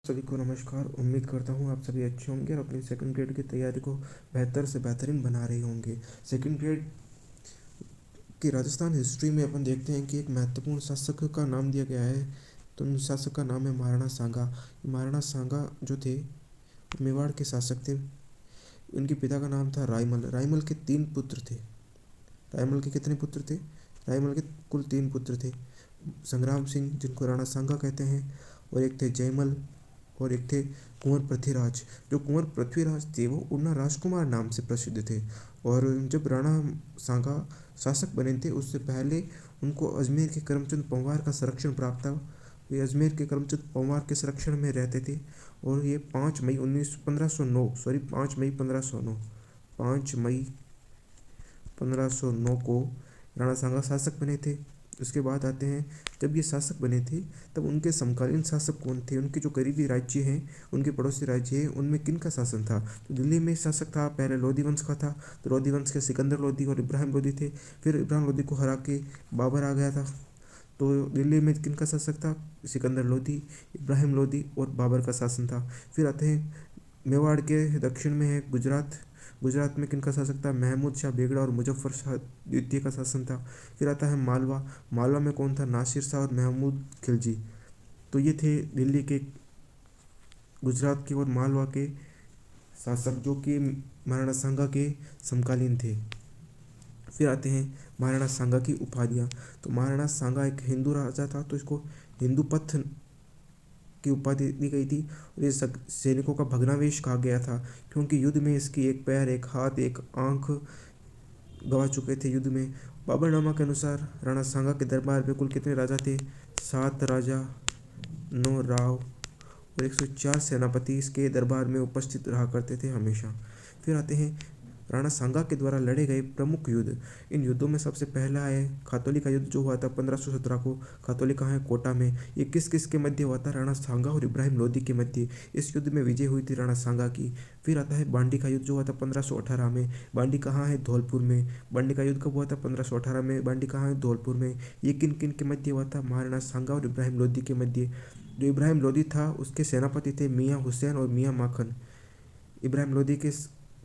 सभी को नमस्कार। उम्मीद करता हूँ आप सभी अच्छे होंगे और अपनी सेकंड ग्रेड की तैयारी को बेहतर से बेहतरीन बना रहे होंगे। सेकंड ग्रेड की राजस्थान हिस्ट्री में अपन देखते हैं कि एक महत्वपूर्ण शासक का नाम दिया गया है। तो उन शासक का नाम है महाराणा सांगा। महाराणा सांगा जो थे मेवाड़ के शासक थे। उनके पिता का नाम था रायमल। रायमल के 3 पुत्र थे। रायमल के कितने पुत्र थे? रायमल के कुल 3 पुत्र थे। संग्राम सिंह, जिनको राणा सांगा कहते हैं, और एक थे जयमल, और एक थे कुंवर पृथ्वीराज। जो कुंवर पृथ्वीराज थे वो उन्ना राजकुमार नाम से प्रसिद्ध थे। और जब राणा सांगा शासक बने थे उससे पहले उनको अजमेर के करमचंद पंवार का संरक्षण प्राप्त था। वे अजमेर के करमचंद पंवार के संरक्षण में रहते थे। और ये 5 मई 1509 को राणा सांगा शासक बने थे। उसके बाद आते हैं, जब ये शासक बने थे तब उनके समकालीन शासक कौन थे, उनके जो करीबी राज्य हैं, उनके पड़ोसी राज्य हैं, उनमें किन का शासन था। तो दिल्ली में शासक था पहले लोधी वंश का था। तो लोधी वंश के सिकंदर लोधी और इब्राहिम लोधी थे। फिर इब्राहिम लोधी को हरा के बाबर आ गया था। तो दिल्ली में किन का शासक था? सिकंदर लोधी, इब्राहिम लोधी और बाबर का शासन था। फिर आते हैं मेवाड़ के दक्षिण में है गुजरात। गुजरात में किन का शासक था? महमूद शाह बेगड़ा और मुजफ्फर शाह द्वितीय का शासन था। फिर आता है मालवा। मालवा में कौन था? नासिर शाह और महमूद खिलजी। तो ये थे दिल्ली के, गुजरात के और मालवा के शासक, जो कि महाराणा सांगा के समकालीन थे। फिर आते हैं महाराणा सांगा की उपाधियाँ। तो महाराणा सांगा एक हिंदू राजा था, तो इसको हिंदू पथ की उपाधि दी गई थी। और ये सैनिकों का भग्नावेश कहा गया था, क्योंकि युद्ध में इसकी एक पैर, एक हाथ, एक आंख गवा चुके थे युद्ध में। बाबरनामा के अनुसार राणा सांगा के दरबार में कुल कितने राजा थे? 7 राजा, 9 राव और 104 सेनापति इसके दरबार में उपस्थित रहा करते थे हमेशा। फिर आते हैं राणा सांगा के द्वारा लड़े गए प्रमुख युद्ध। इन युद्धों में सबसे पहला है खातौली का युद्ध, जो हुआ था 1517 को। खातौली कहाँ है? कोटा में। ये किस किस के मध्य हुआ था? राणा सांगा और इब्राहिम लोधी के मध्य। इस युद्ध में विजय हुई थी राणा सांगा की। फिर आता है बांडी का युद्ध, जो हुआ था 1518 में। बांडी कहाँ है? धौलपुर में। बांडी का युद्ध कब हुआ था? 1518 में। बांडी कहाँ है? धौलपुर में। ये किन किन के मध्य हुआ था? महाराणा सांगा और इब्राहिम लोधी के मध्य। जो इब्राहिम लोधी था उसके सेनापति थे मियाँ हुसैन और मियाँ माखन। इब्राहिम लोधी के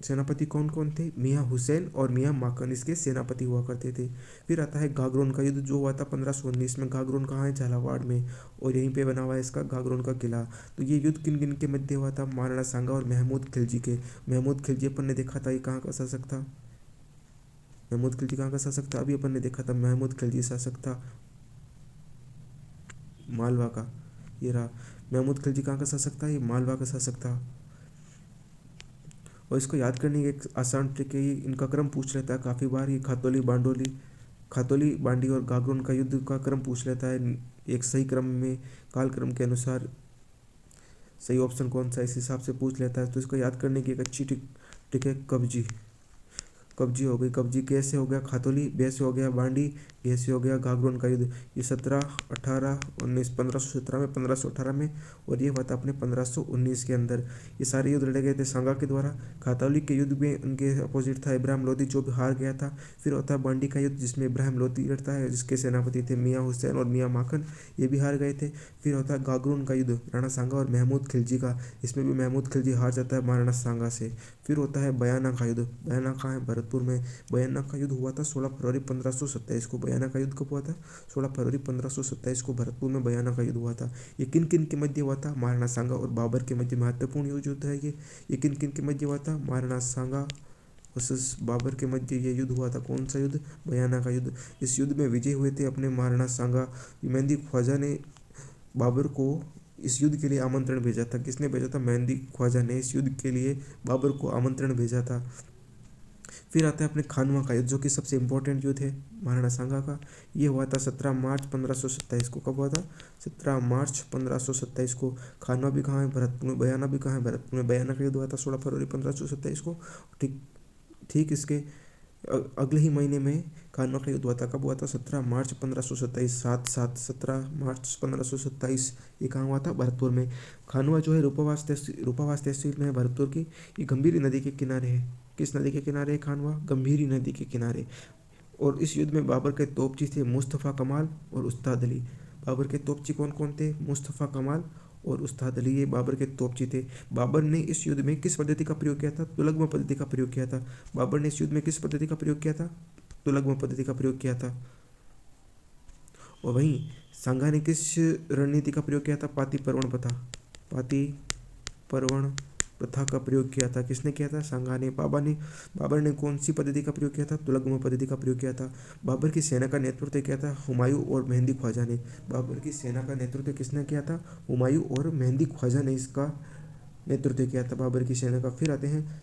सेनापति कौन कौन थे? मियाँ हुसैन और मियाँ माखन इसके सेनापति हुआ करते थे। फिर आता है गागरोन का युद्ध, जो हुआ था 1519 में। गागरोन कहाँ है? झालावाड़ में। और यहीं पे बना हुआ है इसका गागरोन का किला। तो ये युद्ध किन किन के मध्य हुआ था? महाराणा सांगा और महमूद खिलजी के। महमूद खिलजी अपन ने देखा था ये कहाँ का शासक था? महमूद खिलजी कहाँ का शासक था? अभी अपन ने देखा था महमूद खिलजी शासक था मालवा का। ये रहा महमूद खिलजी कहाँ का शासक था? ये मालवा का शासक था। और इसको याद करने की एक आसान ट्रिक है, इनका क्रम पूछ लेता है काफ़ी बार। ये खातौली बांडी और गागरोन का युद्ध का क्रम पूछ लेता है एक सही क्रम में, कालक्रम के अनुसार सही ऑप्शन कौन सा, इस हिसाब से पूछ लेता है। तो इसको याद करने की एक अच्छी ट्रिक है कब्जी। कब्जी हो गई। कब्जी कैसे हो गया? खातौली, बे से हो गया बांडी, ये से हो गया गागरोन का युद्ध। ये 17, 18, 19, 1517 में, 1518 में, और ये हुआ था अपने 1519 के अंदर। ये सारे युद्ध लड़े गए थे सांगा के द्वारा। खातौली के युद्ध में उनके अपोजिट था इब्राहिम लोधी, जो भी हार गया था। फिर होता है बांडी का युद्ध, जिसमें इब्राहिम लोधी लड़ता है, जिसके सेनापति थे मियाँ हुसैन और मियाँ माखन, ये भी हार गए थे। फिर होता है गागरोन का युद्ध, राणा सांगा और महमूद खिलजी का। इसमें भी महमूद खिलजी हार जाता है महाराणा सांगा से। फिर होता है बयाना का युद्ध। बयाना कहाँ है? भरतपुर में। बयाना का युद्ध हुआ था 16 फरवरी 1527 को। बयाना का युद्ध कब हुआ था? 16 फरवरी 1527 को भरतपुर में बयाना का युद्ध हुआ था। ये किन किन के मध्य हुआ था? महाराणा सांगा और बाबर के मध्य। महत्वपूर्ण युद्ध है ये किन किन के मध्य हुआ था? महाराणा सांगा वर्सेस बाबर के मध्य ये युद्ध हुआ था। कौन सा युद्ध? बयाना का युद्ध। इस युद्ध में विजय हुए थे अपने महाराणा सांगा। मेहंदी ख्वाजा ने बाबर को इस युद्ध के लिए आमंत्रण भेजा था। किसने भेजा था? मेहंदी ख्वाजा ने इस युद्ध के लिए बाबर को आमंत्रण भेजा था। फिर आता है अपने खानवा का युद्ध, जो कि सबसे इम्पोर्टेंट युद्ध है महाराणा सांगा का। ये हुआ था 17 मार्च 1527 को। कब हुआ था? 17 मार्च 1527 को। खानवा भी कहाँ है? भरतपुर में। बयाना भी कहाँ है? भरतपुर में। बयाना का युद्ध हुआ था 16 फरवरी 1527 को। ठीक ठीक इसके अगले ही महीने में खानवा का युद्ध हुआ था। कब हुआ था? 17 मार्च 1527। 17 मार्च 1527 ये कहाँ हुआ था? भरतपुर में। खानवा जो है रूपावास तहसील में है भरतपुर की। ये गंभीरी नदी के किनारे है। किस नदी के किनारे है खानवा? गंभीरी नदी के किनारे। और इस युद्ध में बाबर के तोपची थे मुस्तफ़ा कमाल और उस्ताद अली। बाबर के तोपची कौन कौन थे? मुस्तफ़ा कमाल और उस्ताद अली ये बाबर के तोपची थे। बाबर ने इस युद्ध में किस पद्धति का प्रयोग किया था? तुलगम पद्धति का प्रयोग किया था। बाबर ने इस युद्ध में किस पद्धति का प्रयोग किया था? तुलगम पद्धति का प्रयोग किया था। और वहीं सांगा ने किस रणनीति का प्रयोग किया था? पाती पर्वण प्रथा, पाती पर्वण प्रथा का प्रयोग किया था। किसने किया था? सांगा ने। बाबर ने कौन सी पद्धति का प्रयोग किया था? तुलगम पद्धति का प्रयोग किया था। बाबर की सेना का नेतृत्व किया था हुमायूं और मेहंदी ख्वाजा ने। बाबर की सेना का नेतृत्व किसने किया था? हुमायूं और मेहंदी ख्वाजा ने इसका नेतृत्व किया था बाबर की सेना का। फिर आते हैं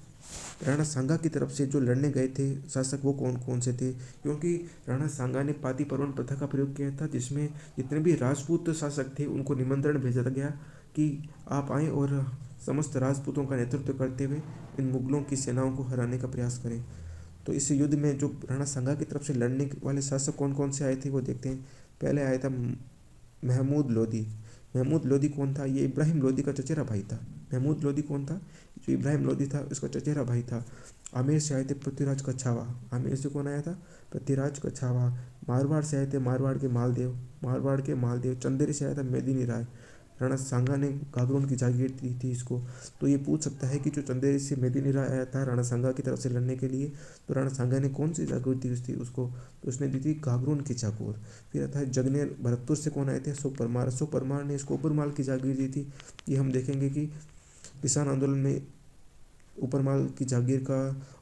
राणा सांगा की तरफ से जो लड़ने गए थे शासक, वो कौन कौन से थे? क्योंकि राणा सांगा ने पाती पर्वण प्रथा का प्रयोग किया था, जिसमें जितने भी राजपूत शासक थे उनको निमंत्रण भेजा गया कि आप आएँ और समस्त राजपूतों का नेतृत्व करते हुए इन मुगलों की सेनाओं को हराने का प्रयास करें। तो इस युद्ध में जो राणा सांगा की तरफ से लड़ने वाले शासक कौन कौन से आए थे वो देखते हैं। पहले आया था महमूद लोदी। महमूद लोदी कौन था? ये इब्राहिम लोदी का चचेरा भाई था। महमूद लोदी कौन था? जो इब्राहिम लोदी था उसका चचेरा भाई था। आमेर से आए थे पृथ्वीराज कछावा। आमेर से कौन आया था? पृथ्वीराज कछावा। मारवाड़ से आए थे मारवाड़ के मालदेव। चंदेरी से आया था मेदिनी राय। राणा सांगा ने घाघरों की जागीर दी थी इसको। तो ये पूछ सकता है कि जो चंदेरी से मेदिनी राय आया था राणा सांगा की तरफ से लड़ने के लिए, तो राणा सांगा ने कौन सी जागीर दी थी उसको? तो उसने दी थी घाघरों की जागीर। फिर आता है जगनेर भरतपुर से कौन आए थे? अशोक परमार। अशोक परमार ने इसको उपरमाल की जागीर दी थी। ये हम देखेंगे कि किसान आंदोलन में उपरमाल की जागीर का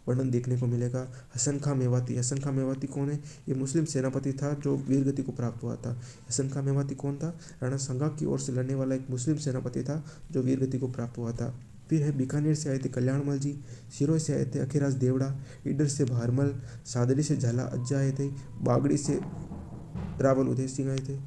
वर्णन देखने को मिलेगा। हसन खां मेवाती। हसन खां मेवाती कौन है? ये मुस्लिम सेनापति था जो वीरगति को प्राप्त हुआ था। हसन खां मेवाती कौन था? राणा सांगा की ओर से लड़ने वाला एक मुस्लिम सेनापति था जो वीरगति को प्राप्त हुआ था। फिर है बीकानेर से आए थे कल्याणमल जी। सिरोही से आए थे अखीराज देवड़ा। ईडर से भारमल। सादरी से झाला अज्जा आए थे। बागड़ी से रावल उदय सिंह आए थे।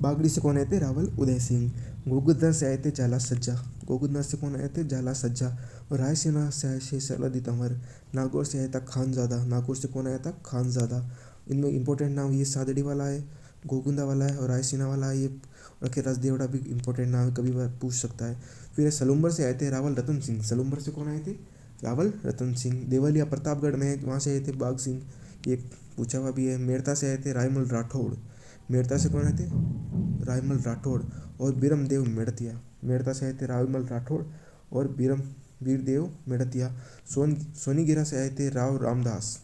बागड़ी से कौन आए थे? रावल उदय सिंह। गोगुदा से आए थे झाला सज्जा। गोगुदा से कौन आए थे? झाला सज्जा। और रायसेना से आए थे सरलदी तंवर। नागौर से आया था खानजादा। नागौर से कौन आया था? खानजादा। इनमें इंपॉर्टेंट नाम ये सादड़ी वाला है, गोगुंदा वाला है और रायसेना वाला है। ये अखीराज देवड़ा भी इंपॉर्टेंट नाम है, कभी बार पूछ सकता है। फिर सलूम्बर से आए थे रावल रतन सिंह। सलूम्बर से कौन आए थे? रावल रतन सिंह। देवलिया प्रतापगढ़ में है, वहाँ से आए थे बाघ सिंह, ये पूछा हुआ भी है। मेड़ता से आए थे रायमल राठौड़। मेड़ता से कौन आए थे? रायमल राठौड़। और बीरमदेव मेड़तिया। मेड़ता से आए थे रायमल राठौड़ और वीरदेव मेड़तिया। सोनीगिरा से आए थे राव रामदास।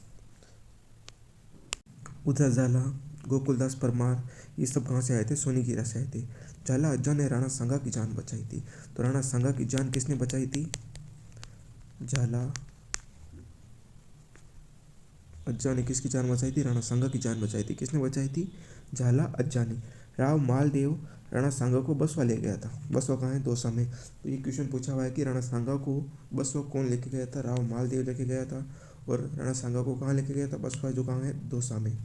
उधर झाला, गोकुलदास परमार, ये सब कहाँ से आए थे? सोनीगिरा से आए थे। झाला अज्जा ने राणा सांगा की जान बचाई थी। तो राणा सांगा की जान किसने बचाई थी? झाला अज्जा ने किसकी जान बचाई थी? राणा सांगा की जान बचाई थी। किसने बचाई थी? झाला अज्जा ने। राव मालदेव राणा सांगा को बसवा ले गया था। बसवा कहाँ है? दौसा में। तो ये क्वेश्चन पूछा हुआ है कि राणा सांगा को बसवा कौन लेके गया था? राव मालदेव लेके गया था। और राणा सांगा को कहाँ लेके गया था? बसवा, जो कहाँ है? दौसा में।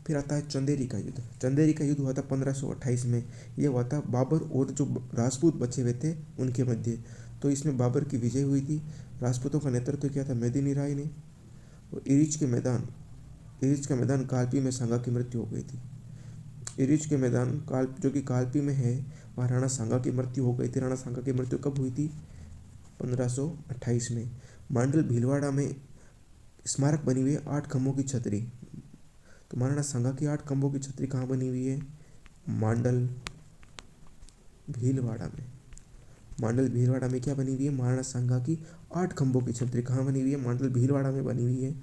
फिर आता है चंदेरी का युद्ध। चंदेरी का युद्ध हुआ था 1528 में। ये हुआ था बाबर और जो राजपूत बचे हुए थे उनके मध्य। तो इसमें बाबर की विजय हुई थी। राजपूतों का नेतृत्व किया था मेदिनी राय ने। और इरिच का मैदान कालपी में सांगा की मृत्यु हो गई थी। इरिच के मैदान जो कि कालपी में है, वहाँ राणा सांगा की मृत्यु हो गई थी। राणा सांगा की मृत्यु कब हुई थी? 1528 में। मांडल भीलवाड़ा में स्मारक बनी हुई है 8 खंभों की छतरी। तो महाराणा सांगा की 8 खंभों की छतरी कहाँ बनी हुई है? मांडल भीलवाड़ा में। मांडल भीलवाड़ा में क्या बनी हुई है? महाराणा सांगा की 8 खंभों की छतरी कहाँ बनी हुई है? मांडल भीलवाड़ा में बनी हुई है।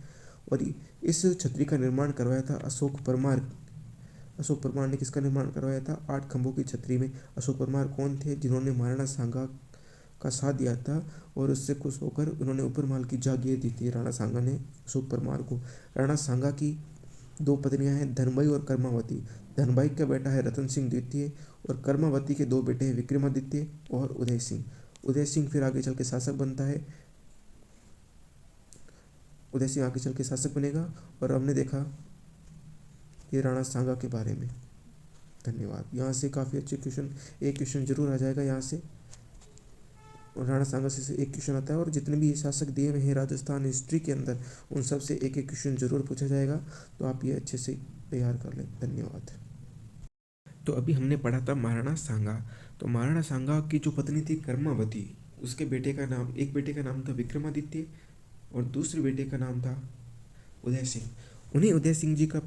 और इस छतरी का निर्माण करवाया था अशोक परमार। अशोक परमार ने किसका निर्माण करवाया था? 8 खंभों की छतरी में। अशोक परमार कौन थे? जिन्होंने महाराणा सांगा का साथ दिया था और उससे खुश होकर उन्होंने उपरमाल की जागीर दी थी राणा सांगा ने अशोक परमार को। राणा सांगा की 2 पत्नियां हैं, धनबाई और कर्मावती। धनबाई का बेटा है रतन सिंह द्वितीय और कर्मावती के 2 बेटे हैं, विक्रमादित्य और उदय सिंह। उदय सिंह फिर आगे चल के शासक बनता है। उदय सिंह आगे चल के शासक बनेगा। और हमने देखा ये राणा सांगा के बारे में। धन्यवाद। यहाँ से काफ़ी अच्छे क्वेश्चन, एक क्वेश्चन जरूर आ जाएगा यहाँ से। और राणा सांगा से एक क्वेश्चन आता है और जितने भी ये शासक दिए हुए हैं राजस्थान हिस्ट्री के अंदर, उन सब से एक एक क्वेश्चन जरूर पूछा जाएगा। तो आप ये अच्छे से तैयार कर लें। धन्यवाद। तो अभी हमने पढ़ा था महाराणा सांगा। तो महाराणा सांगा की जो पत्नी थी कर्मावती, उसके बेटे का नाम, एक बेटे का नाम था विक्रमादित्य और दूसरे बेटे का नाम था उदय सिंह। उन्हीं उदय सिंह जी का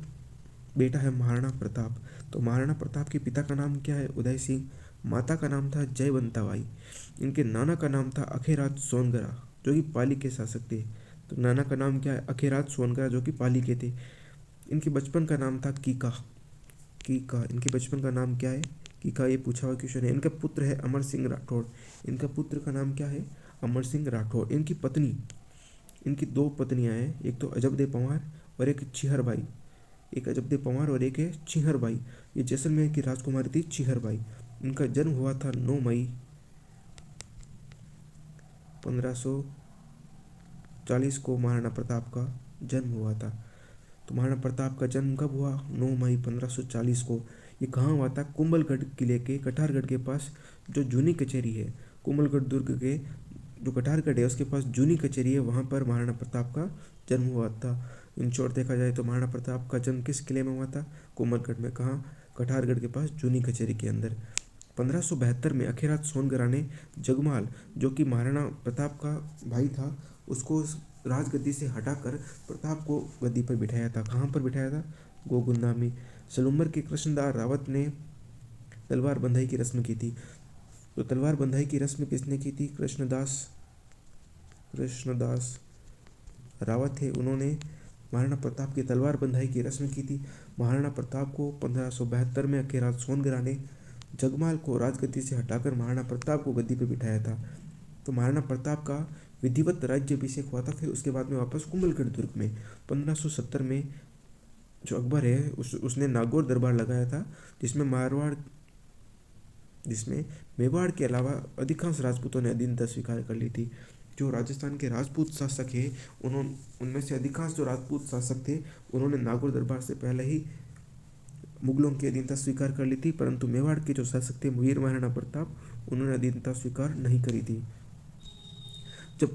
बेटा है महाराणा प्रताप। तो महाराणा प्रताप के पिता का नाम क्या है? उदय सिंह। माता का नाम था जयवंताबाई। इनके नाना का नाम था अखेराज सोनगरा, जो कि पाली के शासक थे। तो नाना का नाम क्या है? अखेराज सोनगरा, जो कि पाली के थे। इनके बचपन का नाम था कीका। कीका, इनके बचपन का नाम क्या है? कीका। ये पूछा हुआ क्वेश्चन है। इनका पुत्र है अमर सिंह राठौड़। इनका पुत्र का नाम क्या है? अमर सिंह राठौड़। इनकी पत्नी, इनकी दो पत्नियां हैं, एक तो अजबदे पंवार और एक चिहर बाई। एक अजबदे पंवार और एक है चिहर बाई। ये जैसलमेर की राजकुमारी थी चिहर बाई। इनका जन्म हुआ था 9 मई 1540 को महाराणा प्रताप का जन्म हुआ था। तो महाराणा प्रताप का जन्म कब हुआ? 9 मई 1540 को। ये कहाँ हुआ था? कुंभलगढ़ किले के कटारगढ़ के पास जो जूनी कचहरी है, कुंभलगढ़ दुर्ग के जो कटारगढ़ है उसके पास जूनी कचहरी है, वहाँ पर महाराणा प्रताप का जन्म हुआ था। इन शॉर्ट देखा जाए तो महाराणा प्रताप का जन्म किस किले में हुआ था? कुंभलगढ़ में। कहाँ? कटारगढ़ के पास जूनी कचहरी के अंदर। 1572 में अखेराज सोनगरा ने जगमाल, जो कि महाराणा प्रताप का भाई था, उसको राजगद्दी से हटाकर प्रताप को गद्दी पर बिठाया था। कहाँ पर बिठाया था? गोगुंदा में। सलूम्बर के कृष्णदास रावत ने तलवार बंधाई की रस्म की थी। तो तलवार बंधाई की रस्म किसने की थी? कृष्णदास रावत थे। उन्होंने महाराणा प्रताप की तलवार बंधाई की रस्म की थी। महाराणा प्रताप को 1572 में अखेराज सोनगरा ने जगमाल को राजगद्दी से हटाकर महाराणा प्रताप को गद्दी पर बिठाया था। तो महाराणा प्रताप का विधिवत राज्याभिषेक हुआ था। फिर उसके बाद में वापस कुंभलगढ़ दुर्ग में 1570 में जो अकबर है उसने नागौर दरबार लगाया था, जिसमें मेवाड़ के अलावा अधिकांश राजपूतों ने अधीनता स्वीकार कर ली थी। जो राजस्थान के राजपूत शासक है उनमें से अधिकांश जो राजपूत शासक थे उन्होंने नागौर दरबार से पहले ही मुगलों की अधीनता स्वीकार कर ली थी, परंतु मेवाड़ के जो शासक थे वीर महाराणा प्रताप, उन्होंने अधीनता स्वीकार नहीं करी थी। जब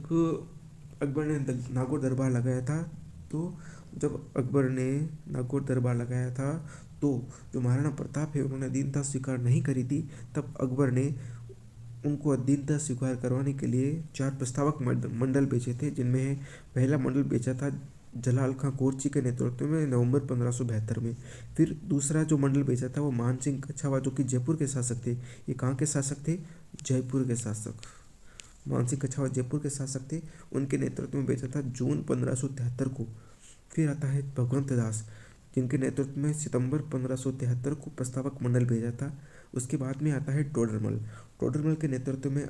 अकबर ने नागौर दरबार लगाया था तो जो महाराणा प्रताप है उन्होंने अधीनता स्वीकार नहीं करी थी। तब अकबर ने उनको अधीनता स्वीकार करवाने के लिए 4 प्रस्तावक मंडल भेजे थे, जिनमें पहला मंडल भेजा था जलाल खां कोरची के नेतृत्व में नवंबर 1572 में। फिर दूसरा जो मंडल भेजा था वो मान सिंह कछावा, जो कि जयपुर के शासक थे। ये कहाँ के शासक थे? जयपुर के शासक। मान सिंह कछावा जयपुर के शासक थे, उनके नेतृत्व में भेजा था जून 1573 को। फिर आता है भगवंत दास, जिनके नेतृत्व में सितंबर 1573 को प्रस्तावक मंडल भेजा था। उसके बाद में आता है टोडरमल के नेतृत्व में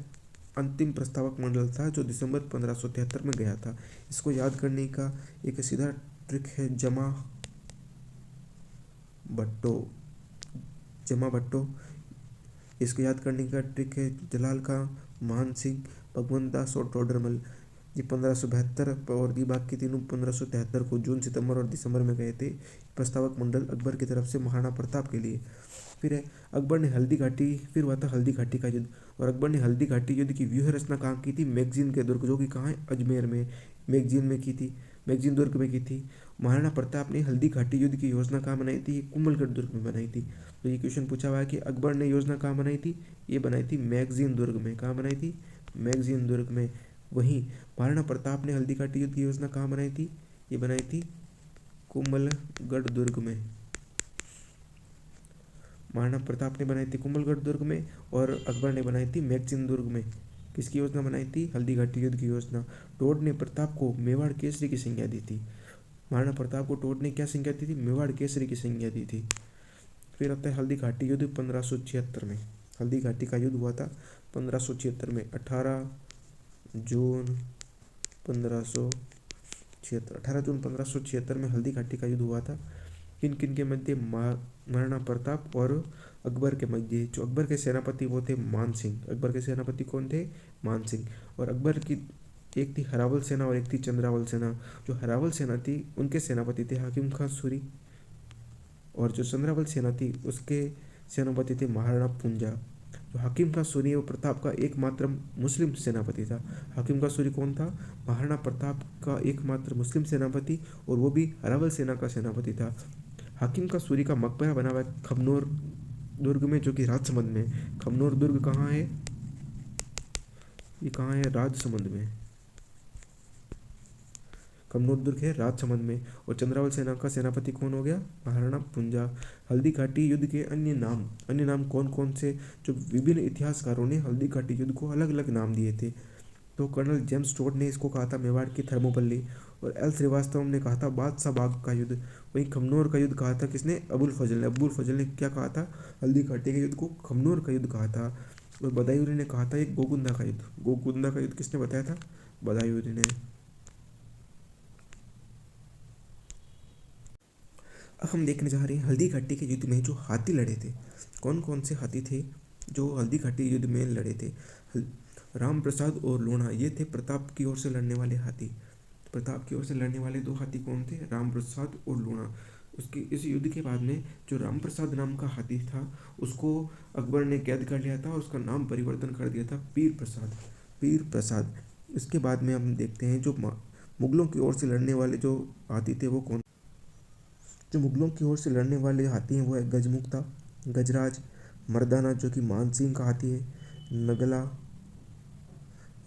अंतिम प्रस्तावक मंडल था, जो दिसंबर 1573 में गया था। इसको याद करने का एक सीधा ट्रिक है जमा भट्टो। इसको याद करने का ट्रिक है जलाल खां, मान सिंह, भगवंत दास और टोडरमल। ये 1572 और ये बाकी तीनों 1573 को जून, सितंबर और दिसंबर में गए थे प्रस्तावक मंडल अकबर की तरफ से महाराणा प्रताप के लिए। फिर है अकबर ने हल्दी घाटी, फिर हुआ था हल्दी घाटी का युद्ध, और अकबर ने हल्दी घाटी युद्ध की व्यूह रचना कहाँ की थी? मैगजीन के दुर्ग, जो कि कहाँ है? अजमेर में। मैगजीन में की थी, मैगजीन दुर्ग में की थी। महाराणा प्रताप ने हल्दी घाटी युद्ध की योजना कहाँ बनाई थी? कुंभलगढ़ दुर्ग में बनाई थी। तो ये क्वेश्चन पूछा हुआ है कि अकबर ने योजना कहाँ बनाई थी? ये बनाई थी मैगजीन दुर्ग में। कहाँ बनाई थी? मैगजीन दुर्ग में। वहीं महाराणा प्रताप ने हल्दी घाटी युद्ध की योजना कहाँ बनाई थी? ये बनाई थी कुंभलगढ़ दुर्ग में। महाराणा प्रताप ने बनाई थी कुंभलगढ़ दुर्ग में और अकबर ने बनाई थी मैगजीन दुर्ग में। किसकी योजना बनाई थी? हल्दी घाटी युद्ध की योजना। टोड ने प्रताप को मेवाड़ केसरी की संज्ञा दी थी। महाराणा प्रताप को टोड ने क्या संज्ञा दी थी? मेवाड़ केसरी की संज्ञा दी थी। फिर आता है हल्दी घाटी युद्ध 1576 में। हल्दी घाटी का युद्ध हुआ था 1576 में। 18 जून 1576 में हल्दी घाटी का युद्ध हुआ था। किन किन के मध्य? महाराणा प्रताप और अकबर के मध्य। जो अकबर के सेनापति वो थे मान सिंह। अकबर के सेनापति कौन थे? मान सिंह। और अकबर की एक थी हरावल सेना और एक थी चंद्रावल सेना। जो हरावल सेना थी उनके सेनापति थे हाकिम खां सूरी, और जो चंद्रावल सेना थी उसके सेनापति थे महाराणा पूंजा। जो हाकिम खां सूरी वो प्रताप का एकमात्र मुस्लिम सेनापति था। हाकिम खां सूरी कौन था? महाराणा प्रताप का एकमात्र मुस्लिम सेनापति, और वो भी हरावल सेना का सेनापति था। हाकिम खां सूरी का मकबरा बना हुआ है खमनोर दुर्ग में, जो कि राजसमंद में। खमनोर दुर्ग कहाँ है? ये कहाँ है? राजसमंद में। कमनौर दुर्ग है राजसमंद में। और चंद्रावल सेना का सेनापति कौन हो गया? महाराणा पुंजा। हल्दी घाटी युद्ध के अन्य नाम कौन कौन से? जो विभिन्न इतिहासकारों ने हल्दी घाटी युद्ध को अलग अलग नाम दिए थे। तो कर्नल जेम्स टोड ने इसको कहा था मेवाड़ की थर्मोपल्ली, और एल श्रीवास्तव ने कहा था बादशाह बाग का युद्ध। वहीं खमनोर का युद्ध कहा था किसने? अबुल फजल ने क्या कहा था? हल्दी घाटी के युद्ध को खमनोर का युद्ध कहा था। और बदायूं ने कहा था एक गोगुंदा का युद्ध। गोगुंदा का युद्ध किसने बताया था? बदायूं ने। अब हम देखने जा रहे हैं हल्दी घाटी के युद्ध में जो हाथी लड़े थे, कौन कौन से हाथी थे जो हल्दी घाटी युद्ध में लड़े थे? राम प्रसाद और लूणा, ये थे प्रताप की ओर से लड़ने वाले हाथी। प्रताप की ओर से लड़ने वाले दो हाथी कौन थे? राम प्रसाद और लूणा। उसके इस युद्ध के बाद में जो राम प्रसाद नाम का हाथी था उसको अकबर ने कैद कर लिया था और उसका नाम परिवर्तन कर दिया था पीर प्रसाद। इसके बाद में हम देखते हैं जो मुगलों की ओर से लड़ने वाले जो हाथी थे वो कौन? जो मुगलों की ओर से लड़ने वाले हाथी हैं वो है गजमुक्ता, गजराज, मर्दाना जो कि मानसिंह का हाथी है, नगला,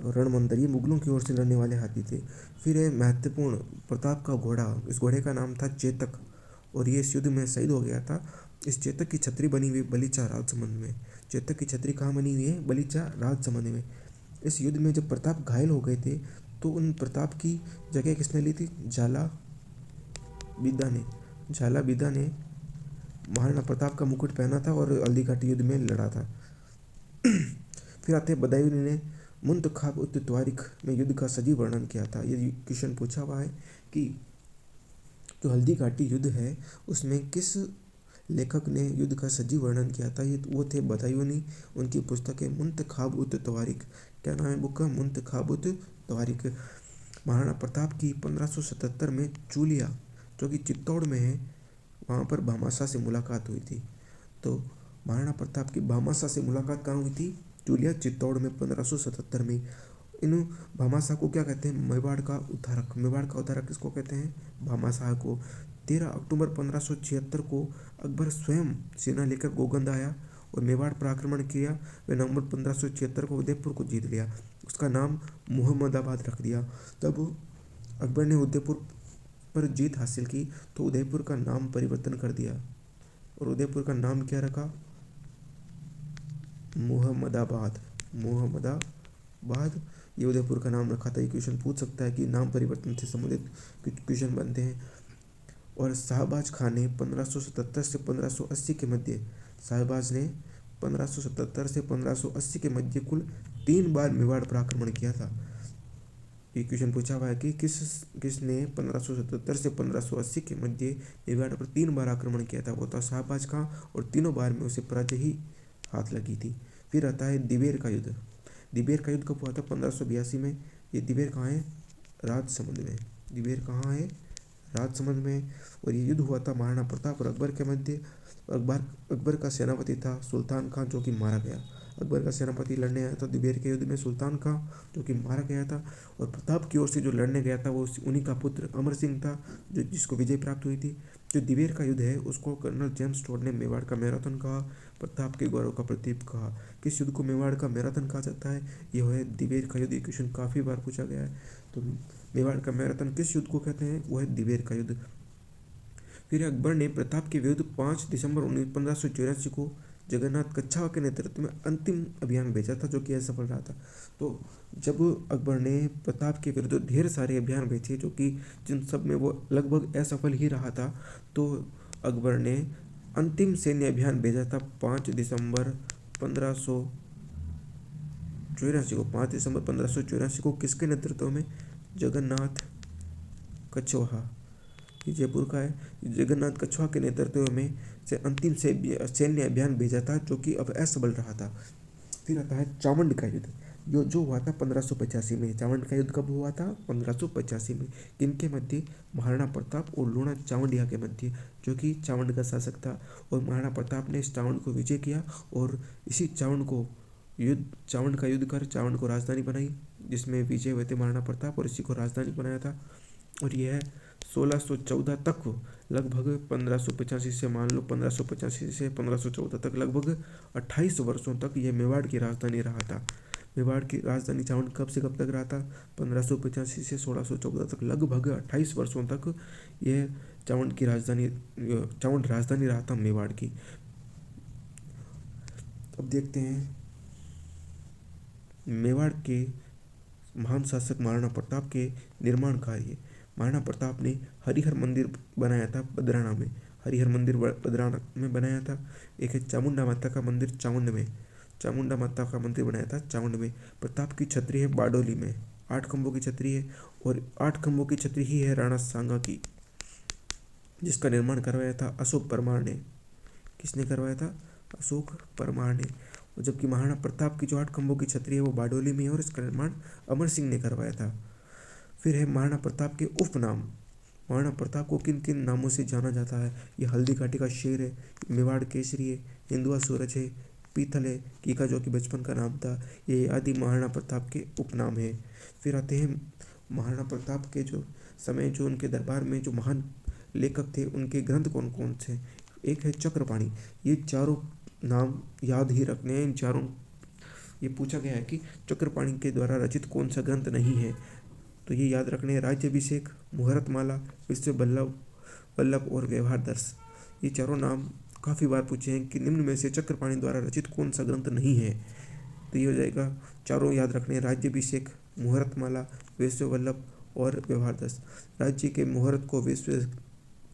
रणमंदर, ये मुगलों की ओर से लड़ने वाले हाथी थे। फिर है महत्वपूर्ण प्रताप का घोड़ा, इस घोड़े का नाम था चेतक और ये इस युद्ध में शहीद हो गया था। इस चेतक की छतरी बनी हुई बलीचा राजसमंद में। चेतक की छतरी कहाँ बनी हुई है? बलीचा राजसमंद में। इस युद्ध में जब प्रताप घायल हो गए थे तो उन प्रताप की जगह किसने ली थी? झाला बीदा ने महाराणा प्रताप का मुकुट पहना था और हल्दी घाटी युद्ध में लड़ा था। फिर आते बदायूं ने मुंतखाब उत तवारीख में युद्ध का सजीव वर्णन किया था। ये क्वेश्चन पूछा हुआ है कि जो हल्दी घाटी युद्ध है उसमें किस लेखक ने युद्ध का सजीव वर्णन किया था? ये वो थे बदायूं। उनकी पुस्तक है मुंतखाब उत तवारीख। क्या नाम है बुक का? मुंतखाब उत तवारीख। महाराणा प्रताप की 1577 में चूलिया जो कि चित्तौड़ में है वहाँ पर भामाशाह से मुलाकात हुई थी। तो महाराणा प्रताप की भामाशाह से मुलाकात कहाँ हुई थी? चूलिया चित्तौड़ में 1577 में। इन भामाशाह को क्या कहते हैं? मेवाड़ का उद्धारक किसको कहते हैं? भामाशाह को। 13 अक्टूबर 1576 को अकबर स्वयं सेना लेकर गोगंद आया और मेवाड़ पर आक्रमण किया। वे नवंबर 1576 को उदयपुर को जीत लिया, उसका नाम मुहम्मदाबाद रख दिया। तब अकबर ने उदयपुर पर जीत हासिल की तो उदयपुर का नाम परिवर्तन कर दिया और उदयपुर का नाम क्या रखा? मुहम्मदाबाद। ये उदयपुर का नाम रखा था। ये क्वेश्चन पूछ सकता है कि नाम परिवर्तन से संबंधित क्वेश्चन बनते हैं। और शाहबाज खान ने 1577 से 1580 के मध्य शाहबाज ने 1577 से 1580 के मध्य कुल 3 बार मेवाड़ पर आक्रमण किया था। ये क्वेश्चन पूछा हुआ है कि किसने 1577 से 1580 के मध्य मेवाड़ पर 3 बार आक्रमण किया था? वो था शाहबाज खां और तीनों बार में उसे पराजय ही हाथ लगी थी। फिर आता है दिवेर का युद्ध। दिवेर का युद्ध कब हुआ था? 1582 में। ये दिवेर कहाँ है? राजसमंद में। दिवेर कहाँ है? राजसमंद में। और ये युद्ध हुआ था महाराणा प्रताप और अकबर के मध्य। अकबर का सेनापति था सुल्तान खां जो कि मारा गया। अकबर का सेनापति लड़ने आया था दिवेर के युद्ध में सुल्तान खां जो कि मारा गया था। और प्रताप की ओर से जो लड़ने गया था वो उन्हीं का पुत्र अमर सिंह था जो जिसको विजय प्राप्त हुई थी। जो दिवेर का युद्ध है उसको कर्नल जेम्स टोड ने मेवाड़ का मैराथन कहा, प्रताप के गौरव का प्रतीक कहा। किस युद्ध को मेवाड़ का मैराथन कहा जाता है? यह है दिवेर का युद्ध। ये क्वेश्चन काफ़ी बार पूछा गया है। तो मेवाड़ का मैराथन किस युद्ध को कहते हैं? वो है दिवेर का युद्ध। फिर अकबर ने प्रताप के विरुद्ध 5 दिसंबर 1584 को जगन्नाथ कच्छावा के नेतृत्व में अंतिम अभियान भेजा था जो कि असफल रहा था। तो जब अकबर ने प्रताप के विरुद्ध ढेर सारे अभियान भेजे जो कि जिन सब में वो लगभग असफल ही रहा था, तो अकबर ने अंतिम सैन्य अभियान भेजा था 5 दिसंबर 1584 को। किसके नेतृत्व में? जगन्नाथ कच्छवाहा, ये जयपुर का है। जगन्नाथ कच्छवाहा के नेतृत्व में से अंतिम सैन्य अभियान भेजा था जो कि अब असफल रहा था। फिर आता है चावंड का युद्ध जो हुआ था 1585 में। चावंड का युद्ध कब हुआ था? 1585 में। किनके मध्य? महाराणा प्रताप और लूणा चावंडिया के मध्य जो कि चावंड का शासक था। और महाराणा प्रताप ने इस चावंड को विजय किया और इसी चावंड का युद्ध कर चावंड को राजधानी बनाई जिसमें विजय हुए थे महाराणा प्रताप और इसी को राजधानी बनाया था। और यह 1614 तक लगभग 1585 से मान लो 1585 से 1514 तक लगभग 28 वर्षों तक यह मेवाड़ की राजधानी रहा था। मेवाड़ की राजधानी चावंड कब से कब तक रहा था? 1585 से 1614 तक, लगभग 28 वर्षों तक यह चावंड राजधानी रहा था मेवाड़ की। अब देखते हैं मेवाड़ के महान शासक महाराणा प्रताप के निर्माण कार्य। महाराणा प्रताप ने हरिहर मंदिर बनाया था बदराना में, हरिहर मंदिर बदराना में बनाया था। एक है चामुंडा माता का मंदिर चावंड में, चामुंडा माता का मंदिर बनाया था चावंड में। प्रताप की छतरी है बारडोली में, 8 खंभों की छतरी है, और 8 खंभों की छतरी ही है राणा सांगा की, जिसका निर्माण करवाया था अशोक परमार ने। किसने करवाया था? अशोक परमार ने। और जबकि महाराणा प्रताप की जो 8 खंभों की छतरी है वो बारडोली में है, और इसका निर्माण अमर सिंह ने करवाया था। फिर है महाराणा प्रताप के उपनाम। महाराणा प्रताप को किन किन नामों से जाना जाता है? ये हल्दी घाटी का शेर है, मेवाड़ केसरी है, हिंदुआ सूरज है, पीतल है, कीका जो कि बचपन का नाम था। ये आदि महाराणा प्रताप के उपनाम है। फिर आते हैं महाराणा प्रताप के जो समय, जो उनके दरबार में जो महान लेखक थे उनके ग्रंथ कौन कौन से? एक है चक्रपाणी। ये चारों नाम याद ही रखने हैं। इन चारों, ये पूछा गया है कि चक्रपाणी के द्वारा रचित कौन सा ग्रंथ नहीं है, तो ये याद रखने हैं। राज्याभिषेक, मुहूर्तमाला, विश्व वल्लभ और व्यवहार दर्श। ये चारों नाम काफ़ी बार पूछे हैं कि निम्न में से चक्रपाणी द्वारा रचित कौन सा ग्रंथ नहीं है, तो ये हो जाएगा चारों याद रखने हैं। राज्याभिषेक, मुहूर्तमाला, विश्व वल्लभ और व्यवहार दर्श। राज्य के मुहूर्त को विश्व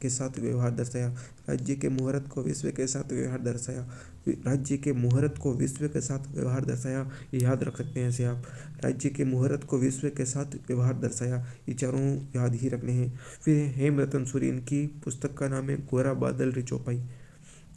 के साथ व्यवहार दर्शाया, राज्य के मुहूर्त को विश्व के साथ व्यवहार दर्शाया, राज्य के मुहूर्त को विश्व के साथ व्यवहार दर्शाया। ये याद रख सकते हैं ऐसे आप, राज्य के मुहूर्त को विश्व के साथ व्यवहार दर्शाया। ये चारों याद ही रखने हैं। फिर हेमरतन सूरी, इनकी पुस्तक का नाम है गोरा बादल री चौपाई।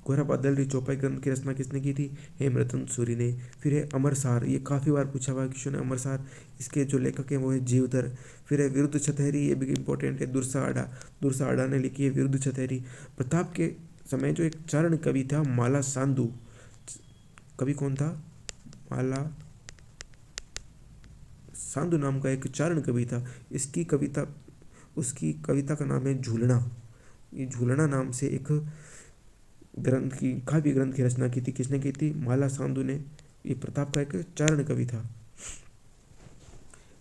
गोरा बादल री चौपाई ग्रंथ की रचना किसने की थी? हेमरतन सूरी ने। फिर है अमरसार, ये काफ़ी बार पूछा हुआ क्वेश्चन है अमरसार। इसके जो लेखक हैं वो है जीवधर। फिर है विरुद्ध छतहरी, ये भी इंपॉर्टेंट है, दुरसा आडा। दुरसा आडा ने लिखी है विरुद्ध छतहरी। प्रताप के समय जो एक चारण कवि था माला सांदू, कवि कौन था? माला सांदू नाम का एक चारण कवि था। उसकी कविता का नाम है झूलना। ये झूलना नाम से एक काव्य ग्रंथ की रचना की थी। किसने की थी? माला सांदू ने। ये प्रताप का एक चारण कवि था।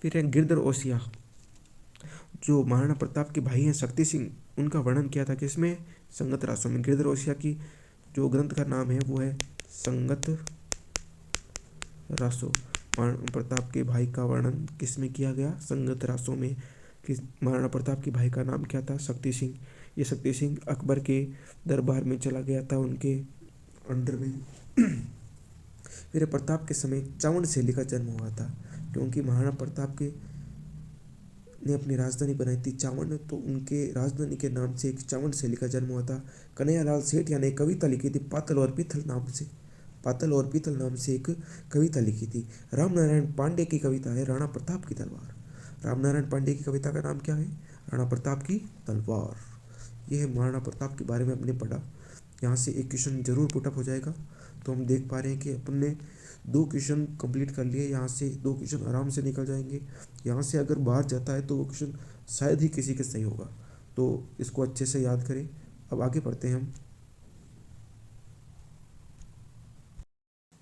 फिर है गिरधर ओसिया, जो महाराणा प्रताप के भाई हैं शक्ति सिंह, उनका वर्णन किया था किसमें? संगत रासों में। गिरधर ओसिया की जो ग्रंथ का नाम है वो है संगत रासो। महाराणा प्रताप के भाई का वर्णन किसमें किया गया? संगत रासों में। महाराणा प्रताप के भाई का नाम क्या था? शक्ति सिंह। ये शक्ति सिंह अकबर के दरबार में चला गया था उनके अंडर में। फिर प्रताप के समय चावंड शैली का जन्म हुआ था, क्योंकि महाराणा प्रताप के ने अपनी राजधानी बनाई थी चावंड, तो उनके राजधानी के नाम से एक चावंड शैली का जन्म हुआ था। कन्हैयालाल सेठिया ने कविता लिखी थी पातल और पीतल नाम से, पातल और पीतल नाम से एक कविता लिखी थी। रामनारायण पांडे की कविता है राणा प्रताप की तलवार। रामनारायण पांडे की कविता का नाम क्या है? राणा प्रताप की तलवार। यह है महाराणा प्रताप के बारे में हमने पढ़ा। यहाँ से एक क्वेश्चन जरूर पुटअप हो जाएगा। तो हम देख पा रहे हैं कि अपन ने 2 क्वेश्चन कंप्लीट कर लिए। यहाँ से 2 क्वेश्चन आराम से निकल जाएंगे। यहाँ से अगर बाहर जाता है तो वो क्वेश्चन शायद ही किसी के सही होगा, तो इसको अच्छे से याद करें। अब आगे पढ़ते हैं हम।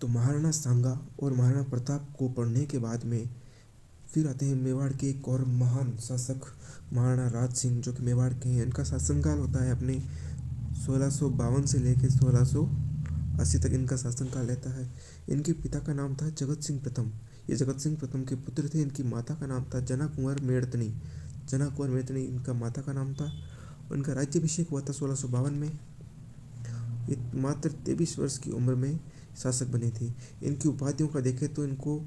तो महाराणा सांगा और महाराणा प्रताप को पढ़ने के बाद में फिर आते हैं मेवाड़ के एक और महान शासक महाराणा राज सिंह, जो कि मेवाड़ के हैं। इनका शासनकाल होता है अपने 1652 से लेकर 1680 तक इनका शासनकाल रहता है। इनके पिता का नाम था जगत सिंह प्रथम। ये जगत सिंह प्रथम के पुत्र थे। इनकी माता का नाम था जना कुंवर मेड़तनी। जना कुंवर मेड़तनी इनका माता का नाम था। उनका राज्याभिषेक हुआ था 1652 में। ये मात्र 23 वर्ष की उम्र में शासक बने थे। इनकी उपाधियों का देखें तो इनको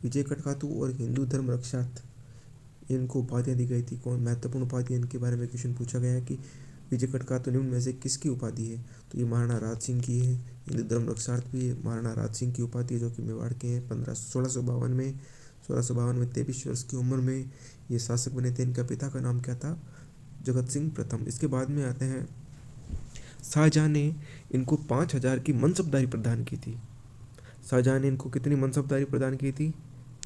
विजय कटकातु और हिंदू धर्म रक्षार्थ इनको उपाधियाँ दी गई थी। कौन महत्वपूर्ण उपाधि इनके बारे में क्वेश्चन पूछा गया है कि विजय कटकातु निम्न में से किसकी उपाधि है, तो ये महाराणा राज सिंह की है। हिंदू धर्म रक्षार्थ भी महाराणा राज सिंह की उपाधि है, जो कि मेवाड़ के हैं। 1652 में 23 वर्ष की उम्र में ये शासक बने थे। इनका पिता का नाम क्या था? जगत सिंह प्रथम। इसके बाद में आते हैं शाहजहां ने इनको 5000 की मनसबदारी प्रदान की थी। शाहजहां ने इनको कितनी मनसबदारी प्रदान की थी?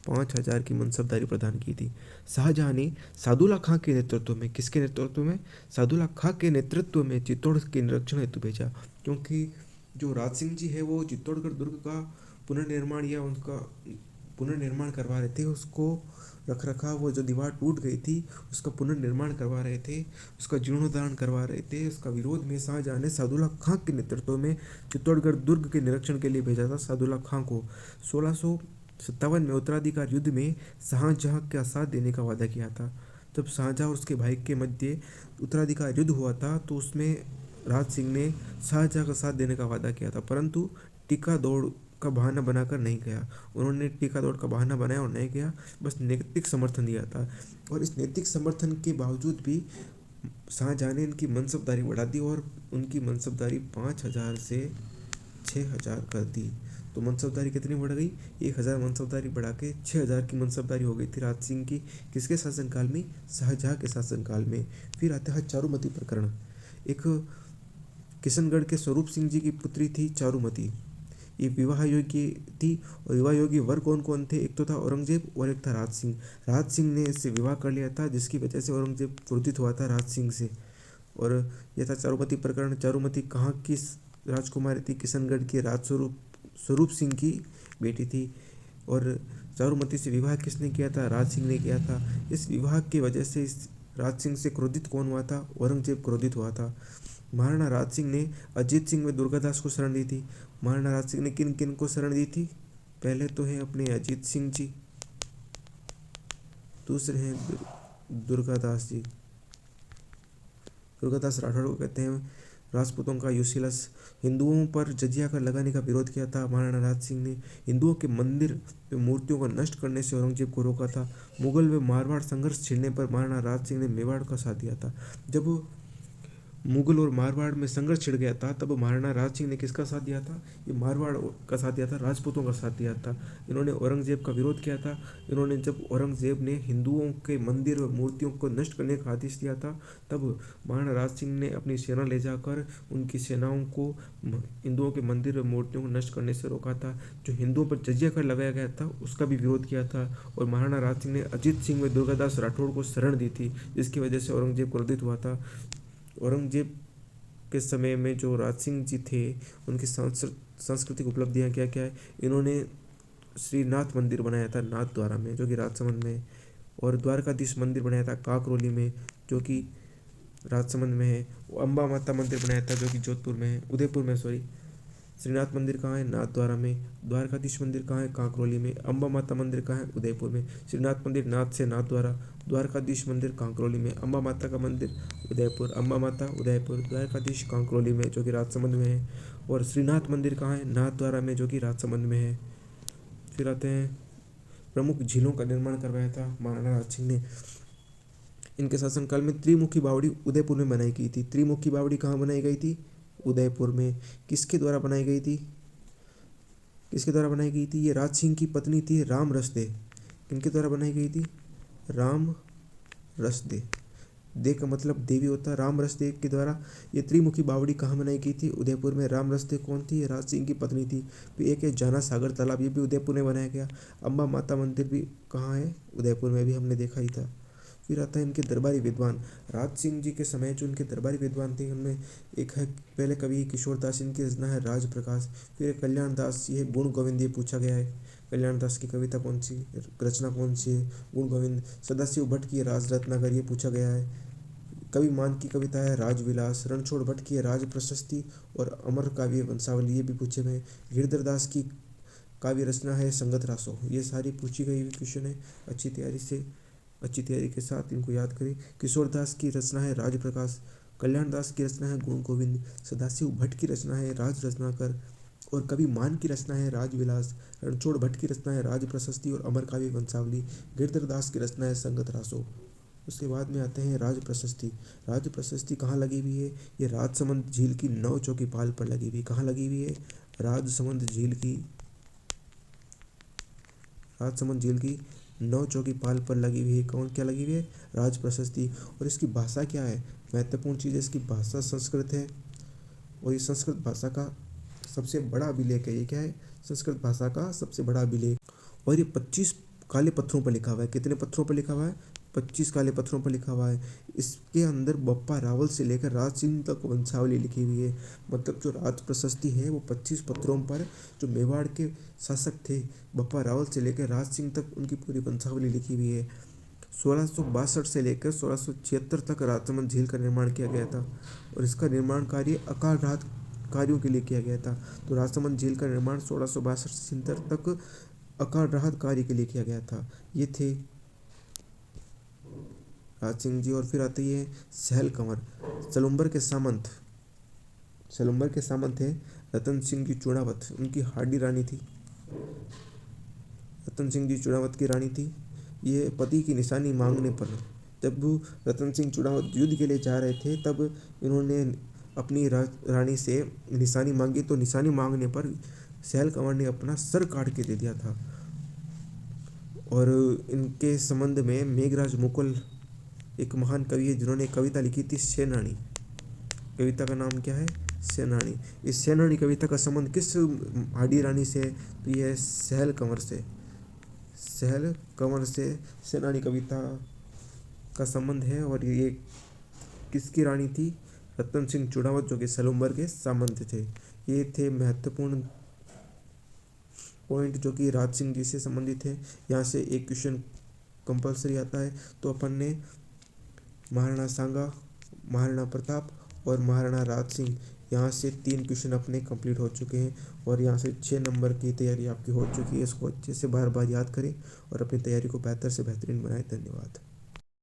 5000 की मनसबदारी प्रदान की थी। शाहजहां ने सादुल्ला खां के नेतृत्व में, किसके नेतृत्व में? सादुल्ला खां के नेतृत्व में चित्तौड़ के निरीक्षण हेतु भेजा, क्योंकि जो राज सिंह जी है वो चित्तौड़गढ़ दुर्ग का पुनर्निर्माण या उनका पुनर्निर्माण करवा रहे थे, उसको रख रखाव, वो जो दीवार टूट गई थी उसका पुनर्निर्माण करवा रहे थे, उसका जीर्णोद्धारण करवा रहे थे। उसका विरोध में शाहजहाँ ने सादुल्ला खां के नेतृत्व में चित्तौड़गढ़ दुर्ग के निरीक्षण के लिए भेजा था सादुल्ला खां को। 1657 में उत्तराधिकार युद्ध में शाहजहाँ का साथ देने का वादा किया था। जब शाहजहाँ और उसके भाई के मध्य उत्तराधिकार युद्ध हुआ था तो उसमें राज सिंह ने शाहजहाँ का साथ देने का वादा किया था, परंतु टीका दौड़ का बहाना बनाकर नहीं गया। उन्होंने टीका दौड़ का बहाना बनाया और नहीं गया, बस नैतिक समर्थन दिया था। और इस नैतिक समर्थन के बावजूद भी शाहजहाँ ने इनकी मनसबदारी बढ़ा दी और उनकी मनसबदारी 5000 से 6000 कर दी। तो मनसबदारी कितनी बढ़ गई? 1000 मनसबदारी बढ़ा के 6000 की मनसबदारी हो गई थी राज सिंह की। किसके शासनकाल में? शाहजहाँ के शासनकाल में। फिर आते हैं चारुमती प्रकरण। एक किशनगढ़ के स्वरूप सिंह जी की पुत्री थी चारुमती। ये विवाह योग्य थी और विवाह योग्य वर कौन कौन थे? एक तो था औरंगजेब और एक था राज सिंह। राज सिंह ने इससे विवाह कर लिया था, जिसकी वजह से औरंगजेब क्रोधित हुआ था राज सिंह से। और यह था चारुमती प्रकरण। चारुमती कहाँ की राजकुमारी थी? किशनगढ़ के राज स्वरूप सिंह की बेटी थी। और चारुमती से विवाह किसने किया था? राज सिंह ने किया था। इस विवाह की वजह से इस राज सिंह से क्रोधित कौन हुआ था? औरंगजेब क्रोधित हुआ था। महाराणा राज सिंह ने अजीत सिंह में दुर्गादास को शरण दी थी। महाराणा राज सिंह ने किन किन को शरण दी थी? पहले तो है अपने अजीत सिंह जी, दूसरे हैं दुर्गादास जी। दुर्गादास राठौड़ को कहते हैं राजपूतों का यूसिलस। हिंदुओं पर जजिया कर लगाने का विरोध किया था महाराणा राज सिंह ने। हिंदुओं के मंदिर व मूर्तियों को नष्ट करने से औरंगजेब को रोका था। मुगल व मारवाड़ संघर्ष छिड़ने पर महाराणा राज सिंह ने मेवाड़ का साथ दिया था। जब मुगल और मारवाड़ में संघर्ष छिड़ गया था तब महाराणा राज सिंह ने किसका साथ दिया था? ये मारवाड़ का साथ दिया था, राजपूतों का साथ दिया था। इन्होंने औरंगजेब का विरोध किया था। इन्होंने जब औरंगजेब ने हिंदुओं के मंदिर व मूर्तियों को नष्ट करने का आदेश दिया था तब महाराणा राज सिंह ने अपनी सेना ले जाकर उनकी सेनाओं को हिंदुओं के मंदिर व मूर्तियों को नष्ट करने से रोका था। जो हिंदुओं पर जजिया कर लगाया गया था उसका भी विरोध किया था। और महाराणा राज सिंह ने अजीत सिंह व दुर्गादास राठौड़ को शरण दी थी, जिसकी वजह से औरंगजेब क्रोधित हुआ था। औरंगजेब के समय में जो राज सिंह जी थे उनकी सांस्कृतिक उपलब्धियां क्या क्या है? इन्होंने श्रीनाथ मंदिर बनाया था नाथद्वारा में, जो कि राजसमंद में है। और द्वारकाधीश मंदिर बनाया था काकरोली में, जो कि राजसमंद में है। अम्बा माता मंदिर बनाया था जो कि जोधपुर में है, उदयपुर में सॉरी। श्रीनाथ मंदिर कहाँ है? नाथद्वारा में। द्वारकाधीश मंदिर कहाँ है? कांकरोली में। अम्बा माता मंदिर कहाँ है? उदयपुर में। श्रीनाथ मंदिर नाथ से नाथद्वारा, द्वारकाधीश मंदिर कांकरोली में, अम्बा माता का मंदिर उदयपुर, अम्बा माता उदयपुर, द्वारकाधीश कांकरोली में जो कि राजसमंद में है। और श्रीनाथ मंदिर कहाँ है? नाथद्वारा में जो कि राजसमंद में है। फिर आते हैं प्रमुख झीलों का निर्माण करवाया था महाराणा राज सिंह ने। इनके शासनकाल में त्रिमुखी बावड़ी उदयपुर में बनाई गई थी। त्रिमुखी बावड़ी कहाँ बनाई गई थी? उदयपुर में। किसके द्वारा बनाई गई थी? किसके द्वारा बनाई गई थी? ये राज सिंह की पत्नी थी राम रसदे। किनके द्वारा बनाई गई थी? राम रसदे। दे का मतलब देवी होता है। राम रसदे के द्वारा ये त्रिमुखी बावड़ी कहाँ बनाई गई थी? उदयपुर में। राम रसदे कौन थी? राज सिंह की पत्नी थी। फिर एक है जाना सागर तालाब, ये भी उदयपुर में बनाया गया। अम्बा माता मंदिर भी कहाँ है? उदयपुर में, भी हमने देखा ही था। फिर आता है इनके दरबारी विद्वान। राज सिंह जी के समय जो इनके दरबारी विद्वान थे उनमें एक है पहले कवि किशोर दास, इनकी रचना है राज प्रकाश। फिर कल्याण दास, ये गुण गोविंद, ये पूछा गया है कल्याण दास की कविता कौन सी, रचना कौन सी है? गुण गोविंद। सदाशिव भट्ट की राज रत्नाकर, ये पूछा गया है। कवि मान की कविता है राजविलास। रणछोड़ भट्ट की राज प्रशस्ति और अमर काव्य वंशावली, ये भी पूछे गए। गिरधर दास की काव्य रचना है संगत रासो। ये सारी पूछी गई क्वेश्चन है। अच्छी तैयारी के साथ इनको याद करें। किशोर दास की रचना है राज प्रकाश। कल्याण दास की रचना है गुण गोविंद। सदाशिव भट्ट की रचना है राज रत्नाकर। और कवि मान की रचना है राजविलास। रणछोड़ भट्ट की रचना है राज प्रशस्ति और अमर काव्य वंशावली। गिरधर दास की रचना है संगत रासो। उसके बाद में आते हैं राज प्रशस्ति। राज प्रशस्ति कहाँ लगी हुई है? ये राजसमंद झील की नौ चौकी पाल पर लगी हुई। कहाँ लगी हुई है? राजसमंद झील की नौ चौकी पाल पर लगी हुई है। कौन क्या लगी हुई है? राज प्रशस्ति। और इसकी भाषा क्या है? महत्वपूर्ण चीज़ है इसकी भाषा संस्कृत है। और ये संस्कृत भाषा का सबसे बड़ा अभिलेख है। ये क्या है? संस्कृत भाषा का सबसे बड़ा अभिलेख। और ये 25 काले पत्थरों पर लिखा हुआ है। कितने पत्थरों पर लिखा हुआ है? 25 काले पत्थरों पर लिखा हुआ है। इसके अंदर बप्पा रावल से लेकर राज सिंह तक वंशावली लिखी हुई है। मतलब जो राज प्रशस्ति है वो 25 पत्थरों पर जो मेवाड़ के शासक थे बप्पा रावल से लेकर राज सिंह तक उनकी पूरी वंशावली लिखी हुई है। 1662 से लेकर 1676 तक राजसमंद झील का निर्माण किया गया था और इसका निर्माण कार्य अकाल राहत कार्यों के लिए किया गया था। तो राजसमंद झील का निर्माण 1662 से 76 तक अकाल राहत कार्य के लिए किया गया था। ये थे राज सिंह जी। और फिर आते ही है सहल कंवर। सलुम्बर के सामंत थे रतन सिंह जी चूड़ावत, उनकी हाडी रानी थी। रतन सिंह जी चूड़ावत की रानी थी। ये पति की निशानी मांगने पर, जब रतन सिंह चूड़ावत युद्ध के लिए जा रहे थे तब इन्होंने अपनी रानी से निशानी मांगी, तो निशानी मांगने पर सहल कंवर ने अपना सर काट के दे दिया था। और इनके संबंध में मेघराज मुकुल एक महान कवि है जिन्होंने कविता लिखी थी सेनानी। कविता का नाम क्या है? सेनानी। इस सेनानी कविता का संबंध किस हाडी रानी से? तो यह है सहल कंवर से। सहल कंवर से सेनानी कविता का संबंध है। और ये किसकी रानी थी? रतन सिंह चूड़ावत, जो कि सलुम्बर के सामंत थे। ये थे महत्वपूर्ण पॉइंट जो कि राज सिंह जी से संबंधित है। यहाँ से एक क्वेश्चन कंपलसरी आता है। तो अपन ने महाराणा सांगा, महाराणा प्रताप और महाराणा राज सिंह, यहाँ से 3 क्वेश्चन अपने कंप्लीट हो चुके हैं और यहाँ से 6 नंबर की तैयारी आपकी हो चुकी है। इसको अच्छे से बार बार याद करें और अपनी तैयारी को बेहतर से बेहतरीन बनाएं। धन्यवाद।